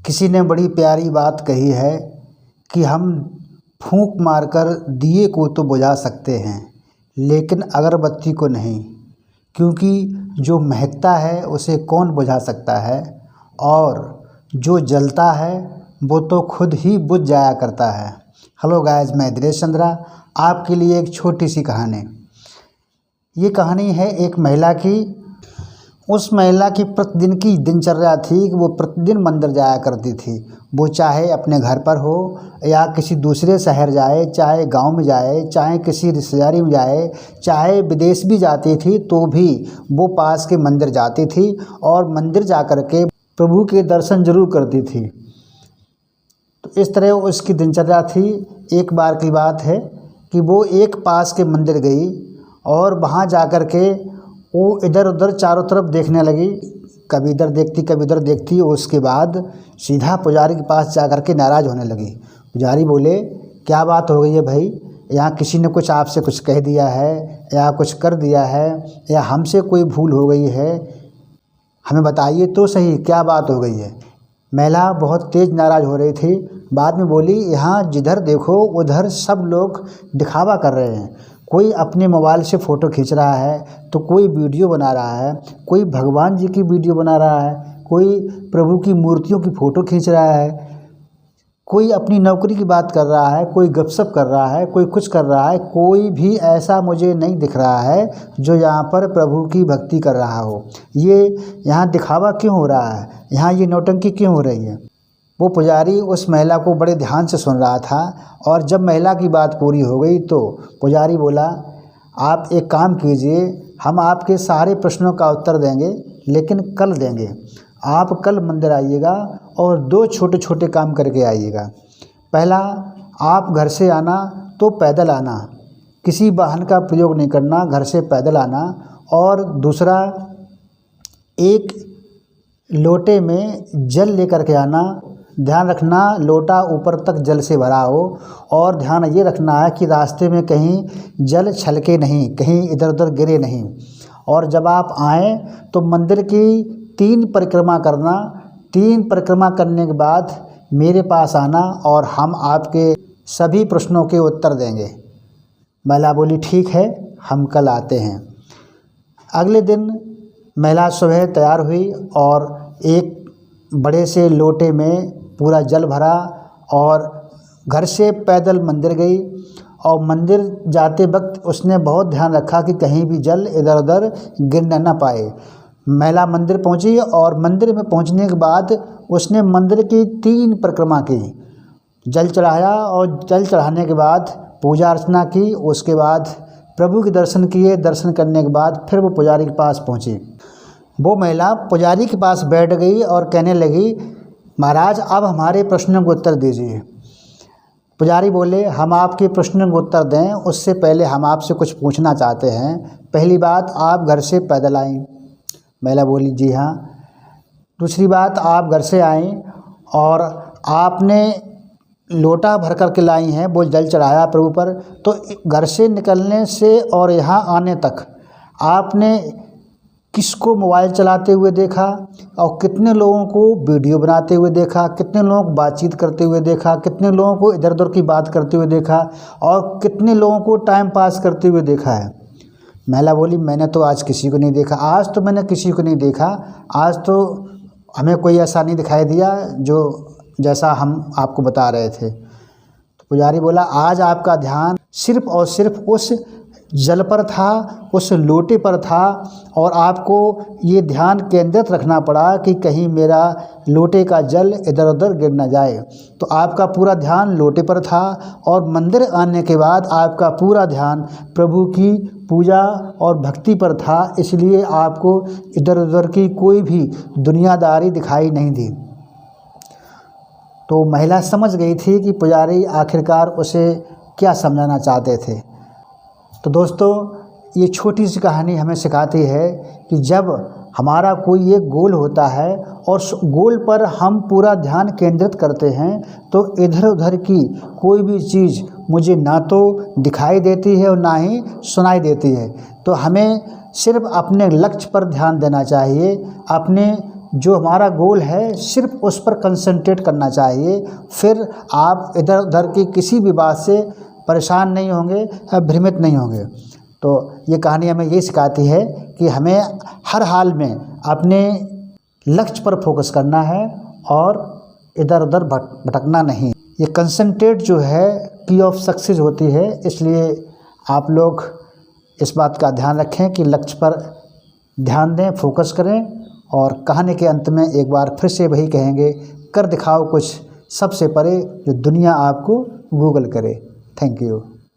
किसी ने बड़ी प्यारी बात कही है कि हम फूंक मारकर दिए को तो बुझा सकते हैं लेकिन अगरबत्ती को नहीं, क्योंकि जो महकता है उसे कौन बुझा सकता है और जो जलता है वो तो खुद ही बुझ जाया करता है। हेलो गाइस, मैं दिनेश चंद्रा आपके लिए एक छोटी सी कहानी। ये कहानी है एक महिला की। उस महिला की प्रतिदिन की दिनचर्या थी कि वो प्रतिदिन मंदिर जाया करती थी। वो चाहे अपने घर पर हो या किसी दूसरे शहर जाए, चाहे गांव में जाए, चाहे किसी रिश्तेदारी में जाए, चाहे विदेश भी जाती थी तो भी वो पास के मंदिर जाती थी और मंदिर जा कर के प्रभु के दर्शन जरूर करती थी। तो इस तरह उसकी दिनचर्या थी। एक बार की बात है कि वो एक पास के मंदिर गई और वहाँ जा कर के वो इधर उधर चारों तरफ देखने लगी, कभी इधर देखती कभी उधर देखती। उसके बाद सीधा पुजारी के पास जा कर के नाराज़ होने लगी। पुजारी बोले, क्या बात हो गई है भाई? यहाँ किसी ने कुछ आपसे कुछ कह दिया है या कुछ कर दिया है या हमसे कोई भूल हो गई है? हमें बताइए तो सही, क्या बात हो गई है? महिला बहुत तेज़ नाराज़ हो रही थी। बाद में बोली, यहाँ जिधर देखो उधर सब लोग दिखावा कर रहे हैं। कोई अपने मोबाइल से फ़ोटो खींच रहा है तो कोई वीडियो बना रहा है, कोई भगवान जी की वीडियो बना रहा है, कोई प्रभु की मूर्तियों की फ़ोटो खींच रहा है, कोई अपनी नौकरी की बात कर रहा है, कोई गपशप कर रहा है, कोई कुछ कर रहा है। कोई भी ऐसा मुझे नहीं दिख रहा है जो यहाँ पर प्रभु की भक्ति कर रहा हो। ये यहाँ दिखावा क्यों हो रहा है? यहाँ ये नौटंकी क्यों हो रही है? वो पुजारी उस महिला को बड़े ध्यान से सुन रहा था और जब महिला की बात पूरी हो गई तो पुजारी बोला, आप एक काम कीजिए, हम आपके सारे प्रश्नों का उत्तर देंगे लेकिन कल देंगे। आप कल मंदिर आइएगा और 2 छोटे छोटे काम करके आइएगा। पहला, आप घर से आना तो पैदल आना, किसी वाहन का प्रयोग नहीं करना, घर से पैदल आना। और दूसरा, एक लोटे में जल लेकर के आना। ध्यान रखना लोटा ऊपर तक जल से भरा हो और ध्यान ये रखना है कि रास्ते में कहीं जल छलके नहीं, कहीं इधर उधर गिरे नहीं। और जब आप आएँ तो मंदिर की 3 परिक्रमा करना। 3 परिक्रमा करने के बाद मेरे पास आना और हम आपके सभी प्रश्नों के उत्तर देंगे। महिला बोली, ठीक है, हम कल आते हैं। अगले दिन महिला सुबह तैयार हुई और एक बड़े से लोटे में पूरा जल भरा और घर से पैदल मंदिर गई। और मंदिर जाते वक्त उसने बहुत ध्यान रखा कि कहीं भी जल इधर उधर गिरने न पाए। महिला मंदिर पहुंची और मंदिर में पहुंचने के बाद उसने मंदिर की 3 परिक्रमा की, जल चढ़ाया और जल चढ़ाने के बाद पूजा अर्चना की। उसके बाद प्रभु के दर्शन किए। दर्शन करने के बाद फिर वो पुजारी के पास पहुंची। वो महिला पुजारी के पास बैठ गई और कहने लगी, महाराज अब हमारे प्रश्नों को उत्तर दीजिए। पुजारी बोले, हम आपके प्रश्नों को उत्तर दें उससे पहले हम आपसे कुछ पूछना चाहते हैं। पहली बात, आप घर से पैदल आईं? महिला बोली, जी हाँ। दूसरी बात, आप घर से आईं और आपने लोटा भर कर के लाई हैं, वो जल चढ़ाया प्रभु पर। तो घर से निकलने से और यहाँ आने तक आपने किसको मोबाइल चलाते हुए देखा और कितने लोगों को वीडियो बनाते हुए देखा, कितने लोगों को बातचीत करते हुए देखा, कितने लोगों को इधर उधर की बात करते हुए देखा और कितने लोगों को टाइम पास करते हुए देखा है? महिला बोली, मैंने तो आज किसी को नहीं देखा। आज तो मैंने किसी को नहीं देखा। आज तो हमें कोई ऐसा नहीं दिखाई दिया जो जैसा हम आपको बता रहे थे। तो पुजारी बोला, आज आपका ध्यान सिर्फ और सिर्फ उस जल पर था, उस लोटे पर था और आपको ये ध्यान केंद्रित रखना पड़ा कि कहीं मेरा लोटे का जल इधर उधर गिर न जाए। तो आपका पूरा ध्यान लोटे पर था और मंदिर आने के बाद आपका पूरा ध्यान प्रभु की पूजा और भक्ति पर था, इसलिए आपको इधर उधर की कोई भी दुनियादारी दिखाई नहीं दी। तो महिला समझ गई थी कि पुजारी आखिरकार उसे क्या समझाना चाहते थे। तो दोस्तों, ये छोटी सी कहानी हमें सिखाती है कि जब हमारा कोई एक गोल होता है और उस गोल पर हम पूरा ध्यान केंद्रित करते हैं तो इधर उधर की कोई भी चीज़ मुझे ना तो दिखाई देती है और ना ही सुनाई देती है। तो हमें सिर्फ अपने लक्ष्य पर ध्यान देना चाहिए, अपने जो हमारा गोल है सिर्फ उस पर कंसंट्रेट करना चाहिए। फिर आप इधर उधर की किसी भी बात से परेशान नहीं होंगे, भ्रमित नहीं होंगे। तो ये कहानी हमें ये सिखाती है कि हमें हर हाल में अपने लक्ष्य पर फोकस करना है और इधर उधर भटकना नहीं। ये कंसंट्रेट जो है की ऑफ सक्सेस होती है, इसलिए आप लोग इस बात का ध्यान रखें कि लक्ष्य पर ध्यान दें, फोकस करें। और कहानी के अंत में एक बार फिर से वही कहेंगे, कर दिखाओ कुछ सबसे परे जो दुनिया आपको गूगल करे। Thank you.